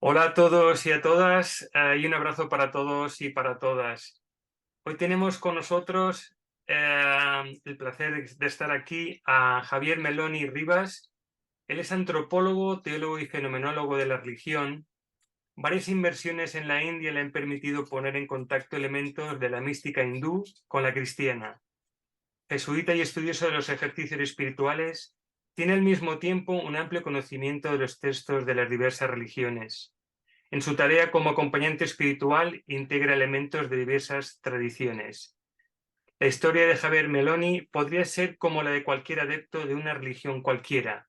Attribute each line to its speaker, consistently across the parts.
Speaker 1: Hola a todos y a todas, y un abrazo para todos y para todas. Hoy tenemos con nosotros el placer de estar aquí a Javier Meloni Rivas. Él es antropólogo, teólogo y fenomenólogo de la religión. Varias inversiones en la India le han permitido poner en contacto elementos de la mística hindú con la cristiana. Jesuita y estudioso de los ejercicios espirituales, tiene al mismo tiempo un amplio conocimiento de los textos de las diversas religiones. En su tarea como acompañante espiritual integra elementos de diversas tradiciones. La historia de Javier Meloni podría ser como la de cualquier adepto de una religión cualquiera.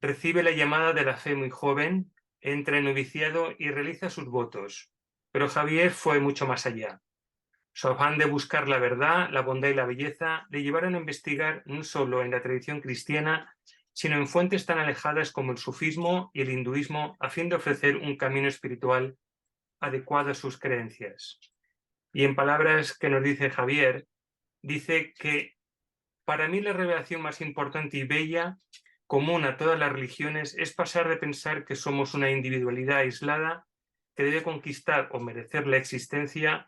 Speaker 1: Recibe la llamada de la fe muy joven, entra en noviciado y realiza sus votos. Pero Javier fue mucho más allá. Su afán de buscar la verdad, la bondad y la belleza le llevaron a investigar no solo en la tradición cristiana, sino en fuentes tan alejadas como el sufismo y el hinduismo, a fin de ofrecer un camino espiritual adecuado a sus creencias. Y en palabras que nos dice Javier, dice que para mí la revelación más importante y bella, común a todas las religiones, es pasar de pensar que somos una individualidad aislada que debe conquistar o merecer la existencia,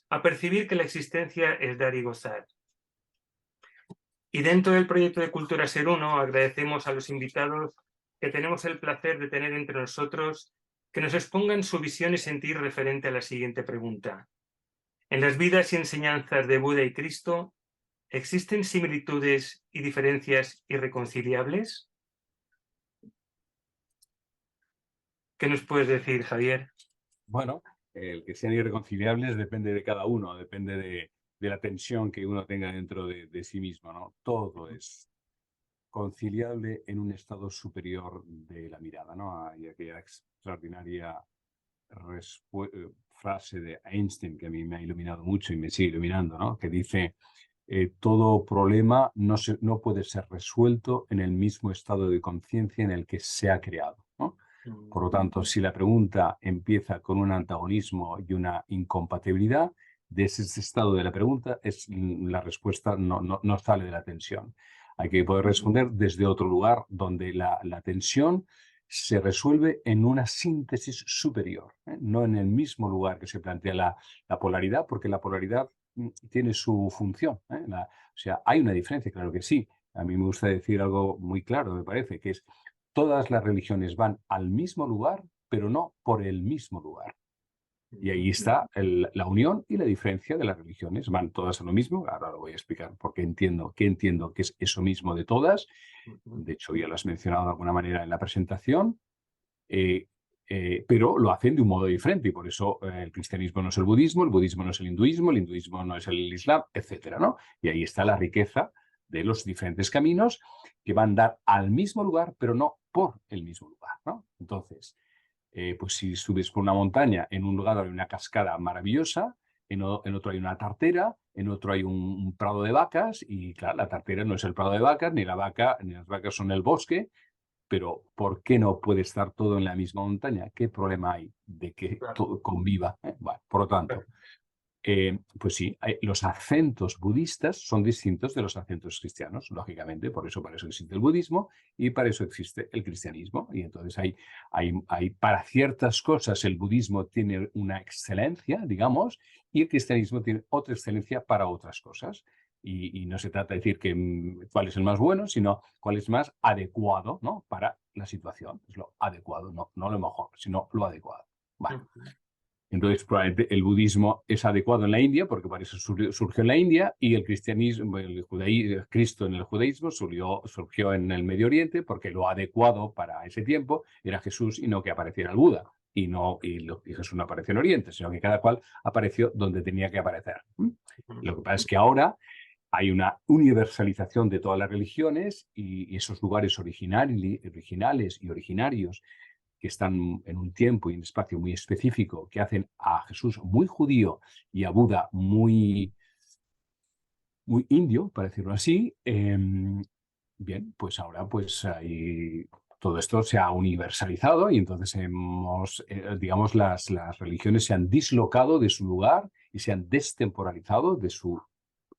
Speaker 1: a percibir que la existencia es dar y gozar. Y dentro del proyecto de Cultura Ser Uno, agradecemos a los invitados que tenemos el placer de tener entre nosotros que nos expongan su visión y sentir referente a la siguiente pregunta. En las vidas y enseñanzas de Buda y Cristo, ¿existen similitudes y diferencias irreconciliables? ¿Qué nos puedes decir, Javier?
Speaker 2: Bueno, el que sean irreconciliables depende de cada uno, depende de la tensión que uno tenga dentro de sí mismo, ¿no? Todo es conciliable en un estado superior de la mirada, ¿no? Hay aquella extraordinaria frase de Einstein que a mí me ha iluminado mucho y me sigue iluminando, ¿no? Que dice, todo problema no puede ser resuelto en el mismo estado de conciencia en el que se ha creado, ¿no? Por lo tanto, si la pregunta empieza con un antagonismo y una incompatibilidad, de ese estado de la pregunta la respuesta no sale de la tensión. Hay que poder responder desde otro lugar donde la tensión se resuelve en una síntesis superior, ¿eh? No en el mismo lugar que se plantea la polaridad, porque la polaridad tiene su función, ¿eh? O sea, hay una diferencia, claro que sí. A mí me gusta decir algo muy claro, me parece, que es todas las religiones van al mismo lugar, pero no por el mismo lugar. Y ahí está la unión y la diferencia de las religiones. Van todas a lo mismo. Ahora lo voy a explicar porque entiendo que es eso mismo de todas. De hecho, ya lo has mencionado de alguna manera en la presentación. eh, pero lo hacen de un modo diferente y por eso el cristianismo no es el budismo no es el hinduismo no es el islam, etcétera, ¿no? Y ahí está la riqueza de los diferentes caminos que van a dar al mismo lugar, pero no por el mismo lugar, ¿no? Entonces, pues si subes por una montaña, en un lugar hay una cascada maravillosa, en otro hay una tartera, en otro hay un prado de vacas y claro, la tartera no es el prado de vacas, ni las vacas son el bosque, pero ¿por qué no puede estar todo en la misma montaña? ¿Qué problema hay de que
Speaker 1: Claro,
Speaker 2: todo conviva? Bueno, por lo tanto, pues sí, los acentos budistas son distintos de los acentos cristianos, lógicamente, para eso existe el budismo y para eso existe el cristianismo. Y entonces para ciertas cosas el budismo tiene una excelencia, digamos, y el cristianismo tiene otra excelencia para otras cosas. Y no se trata de decir cuál es el más bueno, sino cuál es más adecuado, ¿no? Para la situación. Es lo adecuado, no lo mejor, sino lo adecuado. Bueno, entonces, probablemente el budismo es adecuado en la India, porque para eso surgió en la India, y el cristianismo, Cristo en el judaísmo surgió en el Medio Oriente, porque lo adecuado para ese tiempo era Jesús y no que apareciera el Buda. Y Jesús no apareció en Oriente, sino que cada cual apareció donde tenía que aparecer. Lo que pasa es que ahora hay una universalización de todas las religiones y esos lugares originales y originarios que están en un tiempo y un espacio muy específico, que hacen a Jesús muy judío y a Buda muy indio, para decirlo así, bien, pues ahora pues todo esto se ha universalizado y entonces digamos, las religiones se han dislocado de su lugar y se han destemporalizado de su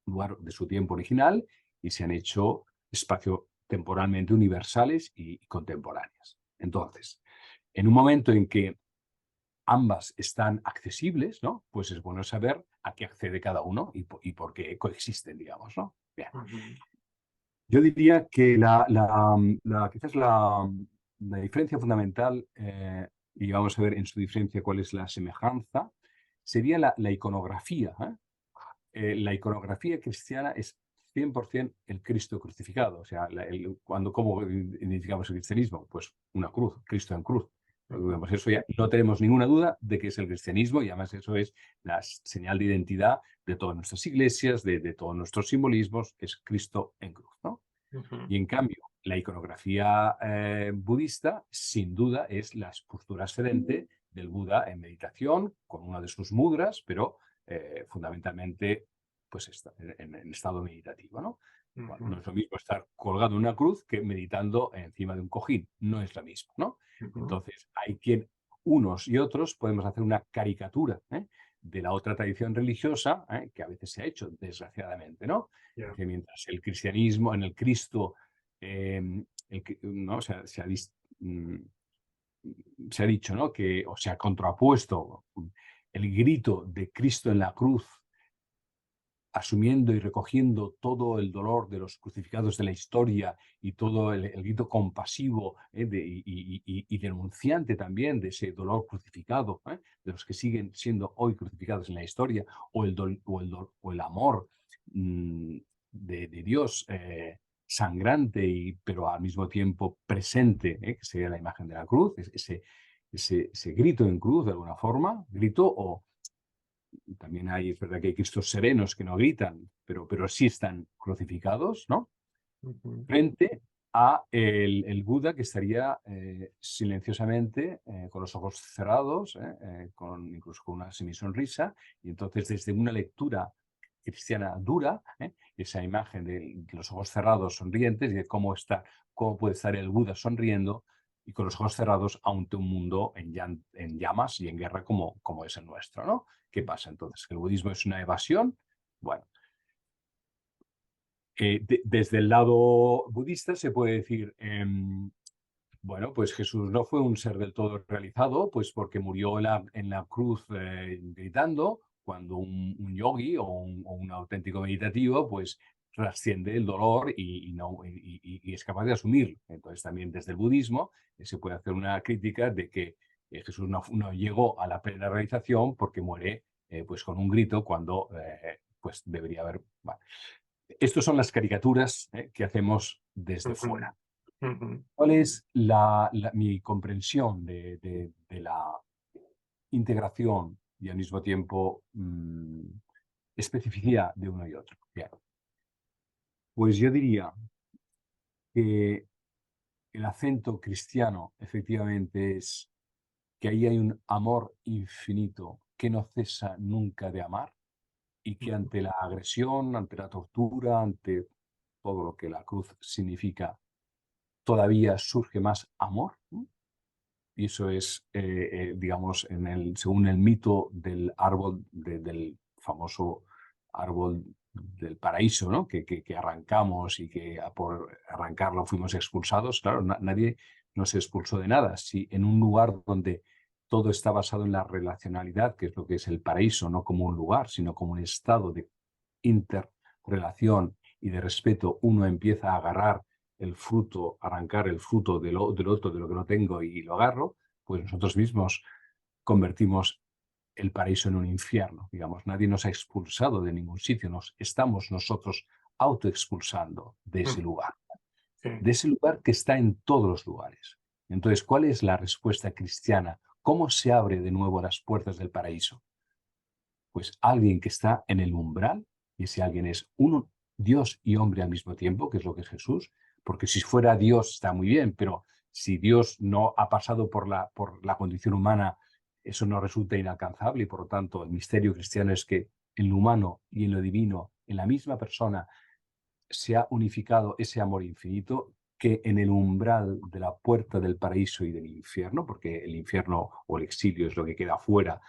Speaker 2: lugar, de su tiempo original y se han hecho espacio temporalmente universales y contemporáneas. Entonces, en un momento en que ambas están accesibles, ¿no? Pues es bueno saber a qué accede cada uno y por qué coexisten, digamos, ¿no? Bien. Yo diría que quizás la diferencia fundamental, y vamos a ver en su diferencia cuál es la semejanza, sería la iconografía. La iconografía cristiana es 100% el Cristo crucificado. O sea, ¿cómo identificamos el cristianismo? Pues una cruz, Cristo en cruz. Pues eso ya no tenemos ninguna duda de que es el cristianismo y además eso es la señal de identidad de todas nuestras iglesias, de todos nuestros simbolismos, es Cristo en cruz, ¿no? Y en cambio, la iconografía budista, sin duda, es la postura ascendente del Buda en meditación, con una de sus mudras, pero fundamentalmente pues en estado meditativo, ¿no? Bueno, no es lo mismo estar colgado en una cruz que meditando encima de un cojín, no es lo mismo, ¿no? Entonces, unos y otros podemos hacer una caricatura de la otra tradición religiosa, que a veces se ha hecho, desgraciadamente, ¿no?
Speaker 1: Yeah.
Speaker 2: Que mientras el cristianismo, en el Cristo, ¿no? Se ha dicho, ¿no? O se ha contrapuesto el grito de Cristo en la cruz, asumiendo y recogiendo todo el dolor de los crucificados de la historia y todo el grito compasivo y denunciante también de ese dolor crucificado, de los que siguen siendo hoy crucificados en la historia, o el amor de Dios sangrante, pero al mismo tiempo presente, que sería la imagen de la cruz, ese grito en cruz de alguna forma, grito. También es verdad que hay Cristos serenos que no gritan, pero sí están crucificados, ¿no? Frente a el Buda que estaría silenciosamente, con los ojos cerrados, incluso con una semisonrisa, y entonces desde una lectura cristiana dura, esa imagen de los ojos cerrados sonrientes y de cómo puede estar el Buda sonriendo y con los ojos cerrados ante un mundo en llamas y en guerra como es el nuestro, ¿no? ¿Qué pasa entonces? ¿Que el budismo es una evasión? Bueno, desde el lado budista se puede decir, bueno, pues Jesús no fue un ser del todo realizado, pues porque murió en la cruz gritando, cuando un yogi o un auténtico meditativo, pues trasciende el dolor y es capaz de asumirlo. Entonces también desde el budismo se puede hacer una crítica de que Jesús no llegó a la plena realización porque muere pues con un grito cuando pues debería haber... Bueno, estas son las caricaturas que hacemos desde fuera. ¿Cuál es mi comprensión de la integración y al mismo tiempo especificidad de uno y otro? Bien. Pues yo diría que el acento cristiano efectivamente es que ahí hay un amor infinito que no cesa nunca de amar y que ante la agresión, ante la tortura, ante todo lo que la cruz significa, todavía surge más amor, ¿no? Y eso es, digamos, según el mito del árbol, del famoso árbol del paraíso, ¿no? Que arrancamos y que por arrancarlo fuimos expulsados. Claro, nadie nos expulsó de nada. Si en un lugar donde todo está basado en la relacionalidad, que es lo que es el paraíso, no como un lugar, sino como un estado de interrelación y de respeto, uno empieza a agarrar el fruto, arrancar el fruto del otro, de lo que no tengo y lo agarro, pues nosotros mismos convertimos el paraíso en un infierno. Digamos, nadie nos ha expulsado de ningún sitio, nos estamos nosotros autoexpulsando de ese lugar, de ese lugar que está en todos los lugares. Entonces, ¿cuál es la respuesta cristiana? ¿Cómo se abre de nuevo las puertas del paraíso? Pues alguien que está en el umbral, y ese alguien es uno, Dios y hombre al mismo tiempo, que es lo que es Jesús, porque si fuera Dios está muy bien, pero si Dios no ha pasado por la condición humana, eso no resulta inalcanzable y por lo tanto el misterio cristiano es que en lo humano y en lo divino, en la misma persona, se ha unificado ese amor infinito que en el umbral de la puerta del paraíso y del infierno, porque el infierno o el exilio es lo que queda fuera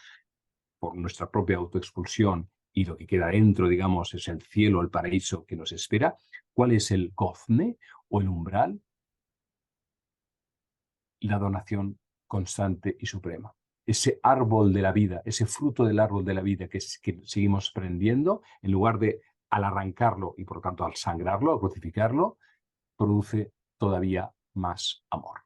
Speaker 2: por nuestra propia autoexpulsión y lo que queda dentro, digamos, es el cielo, el paraíso que nos espera. ¿Cuál es el gozne o el umbral? La donación constante y suprema. ese árbol de la vida, ese fruto del árbol de la vida que seguimos prendiendo, en lugar de al arrancarlo y por tanto al sangrarlo, al crucificarlo, produce todavía más amor.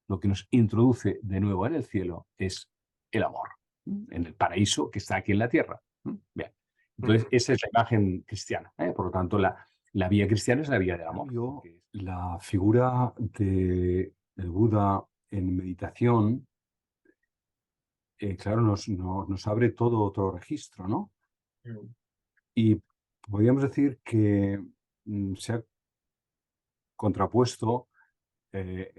Speaker 2: Lo que nos introduce de nuevo en el cielo es el amor, en el paraíso que está aquí en la tierra. Bien. Entonces, esa es la imagen cristiana. Por lo tanto, la vía cristiana es la vía del amor. La figura del Buda en meditación, claro, nos abre todo otro registro, ¿no? Y podríamos decir que se ha contrapuesto, se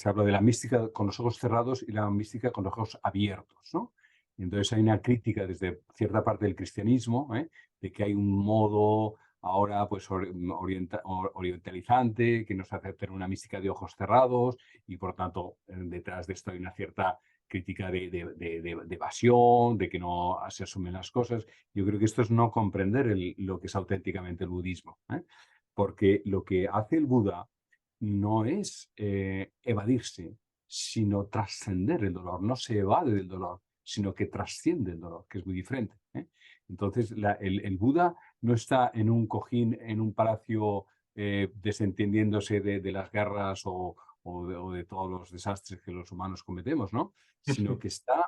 Speaker 2: habla de la mística con los ojos cerrados y la mística con los ojos abiertos, ¿no? Y entonces hay una crítica desde cierta parte del cristianismo, de que hay un modo ahora pues orientalizante que nos hace tener una mística de ojos cerrados y por tanto detrás de esto hay una cierta crítica de evasión, de que no se asumen las cosas. Yo creo que esto es no comprender lo que es auténticamente el budismo, porque lo que hace el Buda no es evadirse, sino trascender el dolor. No se evade del dolor, sino que trasciende el dolor, que es muy diferente. Entonces, el Buda no está en un cojín, en un palacio, desentendiéndose de las guerras o de todos los desastres que los humanos cometemos, ¿no? Sino que está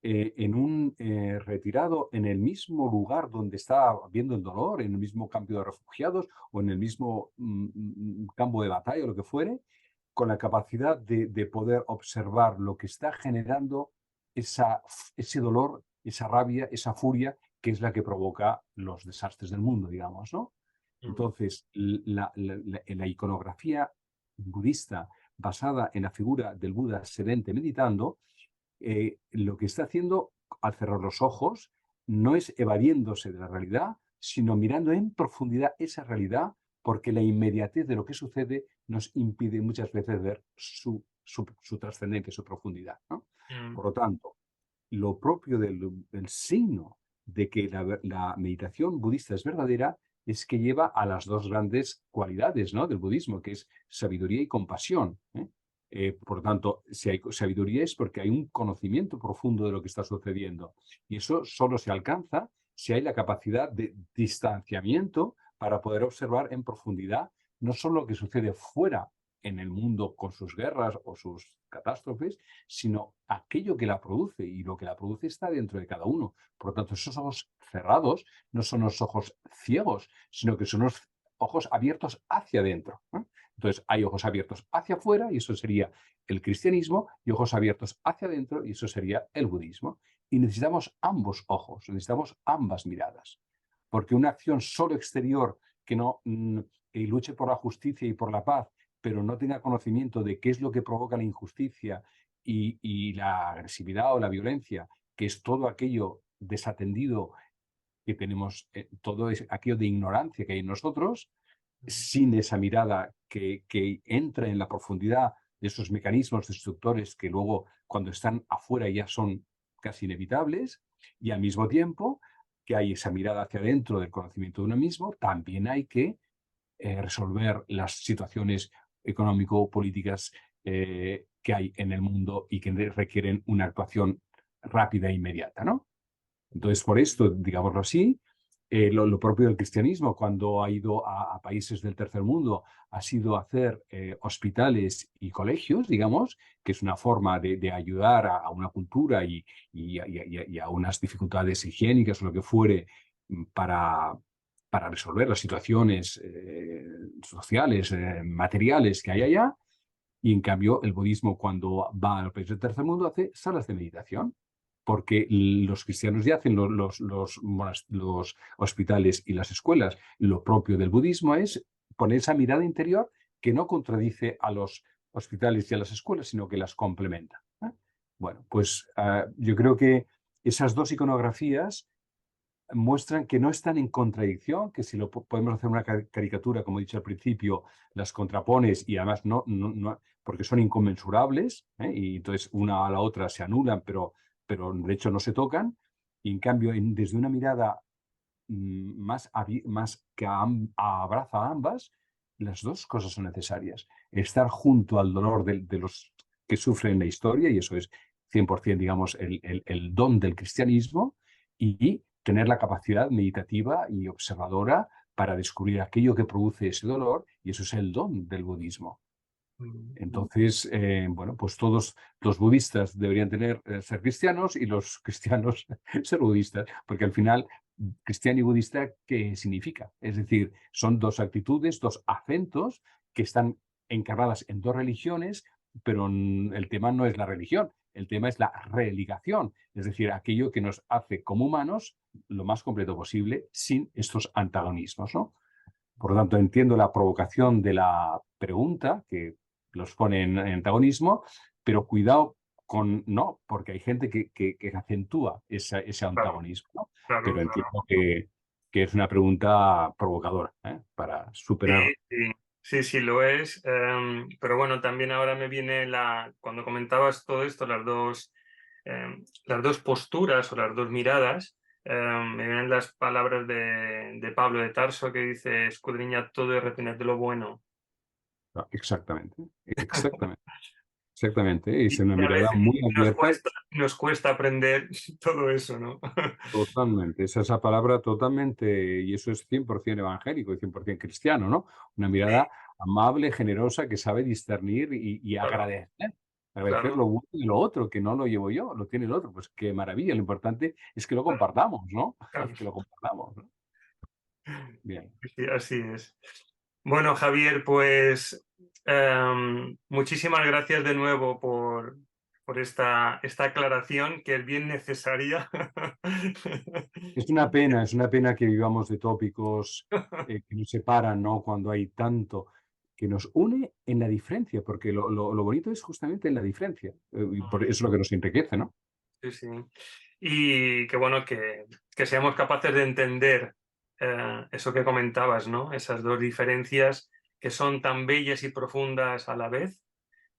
Speaker 2: retirado en el mismo lugar donde está viendo el dolor, en el mismo campo de refugiados o en el mismo campo de batalla o lo que fuere, con la capacidad de poder observar lo que está generando ese dolor, esa rabia, esa furia, que es la que provoca los desastres del mundo, digamos, ¿no? Entonces, la iconografía budista basada en la figura del Buda sedente meditando, lo que está haciendo al cerrar los ojos no es evadiéndose de la realidad, sino mirando en profundidad esa realidad, porque la inmediatez de lo que sucede nos impide muchas veces ver su trascendencia, su profundidad, ¿no? Por lo tanto, lo propio del signo de que la meditación budista es verdadera es que lleva a las dos grandes cualidades, ¿no?, del budismo, que es sabiduría y compasión. Por lo tanto, si hay sabiduría es porque hay un conocimiento profundo de lo que está sucediendo. Y eso solo se alcanza si hay la capacidad de distanciamiento para poder observar en profundidad no solo lo que sucede fuera en el mundo con sus guerras o sus catástrofes, sino aquello que la produce, y lo que la produce está dentro de cada uno. Por lo tanto, esos ojos cerrados no son los ojos ciegos, sino que son los ojos abiertos hacia adentro. Entonces, hay ojos abiertos hacia afuera, y eso sería el cristianismo, y ojos abiertos hacia adentro, y eso sería el budismo. Y necesitamos ambos ojos, necesitamos ambas miradas, porque una acción solo exterior que no que luche por la justicia y por la paz, pero no tenga conocimiento de qué es lo que provoca la injusticia y la agresividad o la violencia, que es todo aquello desatendido que tenemos, todo aquello de ignorancia que hay en nosotros, sin esa mirada que entra en la profundidad de esos mecanismos destructores que luego cuando están afuera ya son casi inevitables, y al mismo tiempo que hay esa mirada hacia adentro del conocimiento de uno mismo, también hay que resolver las situaciones económico-políticas que hay en el mundo y que requieren una actuación rápida e inmediata, ¿no? Entonces, por esto, digámoslo así, lo propio del cristianismo, cuando ha ido a países del tercer mundo, ha sido hacer hospitales y colegios, digamos, que es una forma de ayudar a una cultura y a unas dificultades higiénicas o lo que fuere para resolver las situaciones sociales, materiales que hay allá. Y en cambio, el budismo, cuando va a los países del tercer mundo, hace salas de meditación, porque los cristianos ya hacen los hospitales y las escuelas. Lo propio del budismo es poner esa mirada interior que no contradice a los hospitales y a las escuelas, sino que las complementa. Bueno, pues yo creo que esas dos iconografías muestran que no están en contradicción, que si lo podemos hacer una caricatura, como he dicho al principio, las contrapones y además no porque son inconmensurables, y entonces una a la otra se anulan, pero de hecho no se tocan. Y en cambio, desde una mirada más que abraza a ambas, las dos cosas son necesarias. Estar junto al dolor de los que sufren la historia, y eso es 100%, digamos, el don del cristianismo y tener la capacidad meditativa y observadora para descubrir aquello que produce ese dolor, y eso es el don del budismo. Entonces, bueno, pues todos los budistas deberían ser cristianos y los cristianos ser budistas, porque al final, cristiano y budista, ¿qué significa? Es decir, son dos actitudes, dos acentos que están encarnadas en dos religiones, pero el tema no es la religión, el tema es la religación, es decir, aquello que nos hace como humanos lo más completo posible sin estos antagonismos, ¿no? Por lo tanto, entiendo la provocación de la pregunta, que los pone en antagonismo, pero cuidado con no, porque hay gente que acentúa ese
Speaker 1: Claro,
Speaker 2: antagonismo, ¿no?
Speaker 1: claro,
Speaker 2: Pero
Speaker 1: claro.
Speaker 2: entiendo que es una pregunta provocadora, ¿eh? Para
Speaker 1: Sí,
Speaker 2: superar.
Speaker 1: sí, sí, sí, lo es. Pero bueno, también ahora me viene cuando comentabas todo esto, las dos posturas o las dos miradas, me vienen las palabras de Pablo de Tarso que dice, escudriñad todo y retened lo bueno.
Speaker 2: Exactamente, exactamente, exactamente. Es una
Speaker 1: Y a
Speaker 2: mirada
Speaker 1: veces
Speaker 2: muy abierta.
Speaker 1: nos cuesta aprender todo eso, ¿no?
Speaker 2: Totalmente, esa palabra totalmente, y eso es 100% evangélico y 100% cristiano, ¿no? Una
Speaker 1: Sí,
Speaker 2: mirada amable, generosa, que sabe discernir y
Speaker 1: claro,
Speaker 2: agradecer. Agradecer
Speaker 1: claro,
Speaker 2: lo bueno de lo otro, que no lo llevo yo, lo tiene el otro. Pues qué maravilla, lo importante es que lo compartamos, ¿no?
Speaker 1: claro.
Speaker 2: Que lo compartamos, ¿no? Bien.
Speaker 1: Sí, así es. Bueno, Javier, pues muchísimas gracias de nuevo por esta aclaración que es bien necesaria.
Speaker 2: Es una pena que vivamos de tópicos que nos separan, ¿no? Cuando hay tanto que nos une en la diferencia, porque lo bonito es justamente en la diferencia. Y por eso es lo que nos enriquece, ¿no?
Speaker 1: Sí, sí. Y qué bueno que seamos capaces de entender eso que comentabas, ¿no? Esas dos diferencias que son tan bellas y profundas a la vez,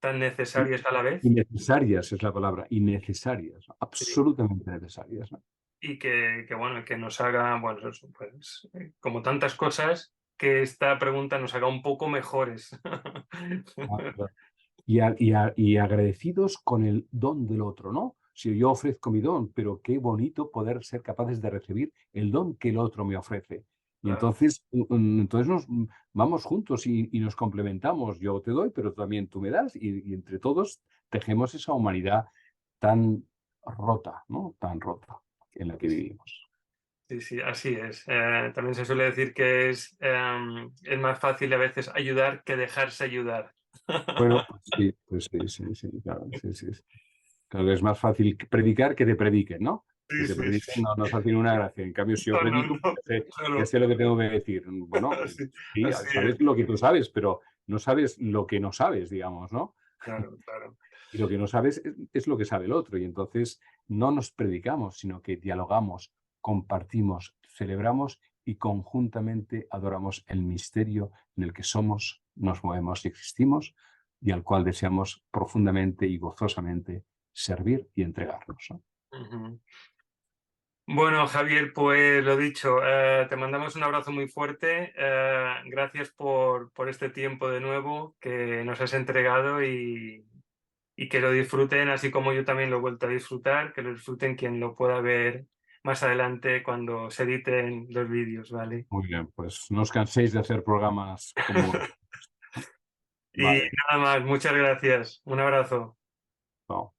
Speaker 1: tan necesarias a la vez.
Speaker 2: Innecesarias es la palabra, innecesarias, ¿no?
Speaker 1: Sí.
Speaker 2: Absolutamente necesarias, ¿no?
Speaker 1: Y bueno, que nos haga, bueno, eso, pues, como tantas cosas, que esta pregunta nos haga un poco mejores.
Speaker 2: Ah, claro. Y agradecidos con el don del otro, ¿no? Si yo ofrezco mi don, pero qué bonito poder ser capaces de recibir el don que el otro me ofrece. Y
Speaker 1: Claro,
Speaker 2: entonces, entonces vamos juntos y nos complementamos. Yo te doy, pero también tú me das, y entre todos tejemos esa humanidad tan rota, ¿no? Tan rota en la que
Speaker 1: sí,
Speaker 2: vivimos.
Speaker 1: sí, sí, así es. También se suele decir que es más fácil a veces ayudar que dejarse ayudar.
Speaker 2: Bueno, pues sí, sí, sí, claro, sí, sí, sí. Claro que es más fácil predicar que te prediquen, ¿no? Que
Speaker 1: Sí,
Speaker 2: te
Speaker 1: sí,
Speaker 2: prediquen
Speaker 1: sí.
Speaker 2: no nos hace ninguna gracia. En cambio, si yo
Speaker 1: No, no,
Speaker 2: predico,
Speaker 1: no,
Speaker 2: ya
Speaker 1: claro,
Speaker 2: sé lo que tengo que decir. Bueno,
Speaker 1: así,
Speaker 2: sí,
Speaker 1: así es,
Speaker 2: sabes lo que tú sabes, pero no sabes lo que no sabes, digamos, ¿no?
Speaker 1: claro, claro.
Speaker 2: Y lo que no sabes es lo que sabe el otro. Y entonces no nos predicamos, sino que dialogamos, compartimos, celebramos y conjuntamente adoramos el misterio en el que somos, nos movemos y existimos, y al cual deseamos profundamente y gozosamente servir y entregarnos, ¿no?
Speaker 1: Ujú. Bueno, Javier, pues lo dicho, te mandamos un abrazo muy fuerte. Gracias por este tiempo de nuevo que nos has entregado y que lo disfruten, así como yo también lo he vuelto a disfrutar, que lo disfruten quien lo pueda ver más adelante cuando se editen los vídeos, ¿vale?
Speaker 2: Muy bien, pues no os canséis de hacer programas como estos, ¿no?
Speaker 1: Y
Speaker 2: Vale,
Speaker 1: nada más, muchas gracias. Un abrazo.
Speaker 2: chao.